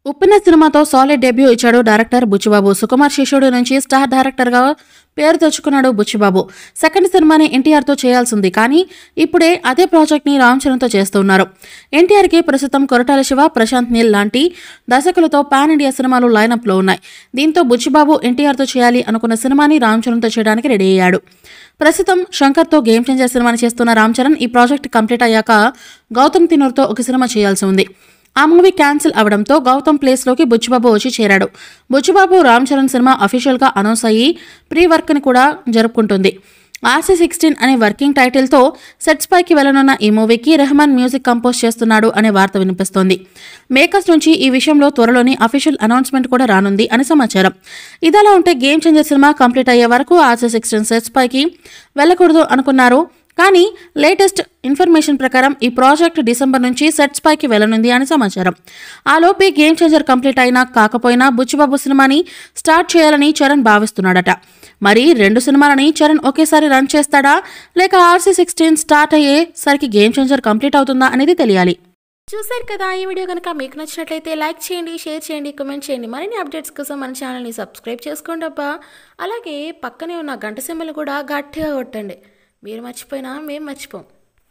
ఉప్పెన సినిమాతో solid debut ఇచ్చాడు director Buchibabu. Sukumar శిష్యుడి నుంచి స్టార్ డైరెక్టర్గా పేరు తెచ్చుకున్నాడు బుచ్చిబాబు. సెకండ్ సినిమాని ఎన్టీఆర్తో చేయాల్సింది, కానీ ఇప్పుడే అదే ప్రాజెక్ట్ని రామ్ చరణ్తో చేస్తున్నారు. ఎన్టీఆర్కి ప్రస్తుతం కొరటాల శివ, ప్రశాంత్ నీల్ లాంటి దర్శకులతో పాన్ ఇండియా సినిమాలు లైనప్లో ఉన్నాయి. దీంతో బుచ్చిబాబు ఎన్టీఆర్తో చేయాలి అనుకున్న సినిమాని రామ్ చరణ్తో చేయడానికి రెడీ అయ్యాడు. ప్రస్తుతం శంకర్తో గేమ్ చేంజర్ సినిమాని చేస్తున్న రామ్ చరణ్ ఈ ప్రాజెక్ట్ కంప్లీట్ అయ్యాక గౌతమ్ తిన్నూర్తో ఒక సినిమా చేయాల్సి ఉంది. ఆ మూవీ క్యాన్సిల్ అవడంతో గౌతమ్ ప్లేస్లోకి బుచ్చిబాబు వచ్చి చేరాడు. బుచ్చిబాబు రామ్ చరణ్ సినిమా అఫీషియల్గా అనౌన్స్ అయ్యి ప్రీ వర్క్ని కూడా జరుపుకుంటుంది. RC16 అనే వర్కింగ్ టైటిల్తో సెట్స్ పైకి వెళ్లనున్న ఈ మూవీకి రెహమాన్ మ్యూజిక్ కంపోజ్ చేస్తున్నాడు అనే వార్త వినిపిస్తోంది. మేకర్స్ నుంచి ఈ విషయంలో త్వరలోని అఫీషియల్ అనౌన్స్మెంట్ కూడా రానుంది అని సమాచారం. ఇదిలా ఉంటే గేమ్ చేంజర్ సినిమా కంప్లీట్ అయ్యే వరకు RC16 సెట్స్ పైకి వెళ్లకూడదు అనుకున్నారు. కానీ లేటెస్ట్ ఇన్ఫర్మేషన్ ప్రకారం ఈ ప్రాజెక్ట్ డిసెంబర్ నుంచి సెట్స్ పైకి వెళ్లనుంది అని సమాచారం. ఆ లోపే గేమ్ చేంజర్ కంప్లీట్ అయినా కాకపోయినా బుచ్చిబాబు సినిమాని స్టార్ట్ చేయాలని చరణ్ భావిస్తున్నాడట. మరి 2 సినిమాలని చరణ్ ఒకేసారి రన్ చేస్తాడా, లేక RC16 స్టార్ట్ అయ్యేసరికి గేమ్ చేంజర్ కంప్లీట్ అవుతుందా అనేది తెలియాలి. చూసారు కదా, ఈ వీడియో కనుక మీకు నచ్చినట్లయితే లైక్ చేయండి, షేర్ చేయండి, కామెంట్ చేయండి. మరిన్ని అప్డేట్స్ కోసం మన ఛానల్ని సబ్స్క్రైబ్ చేసుకోండి అబ్బా. అలాగే పక్కనే ఉన్న గంట సింబల్ కూడా గట్టిగా కొట్టండి. మీరు మర్చిపోయినా మేము మర్చిపోం.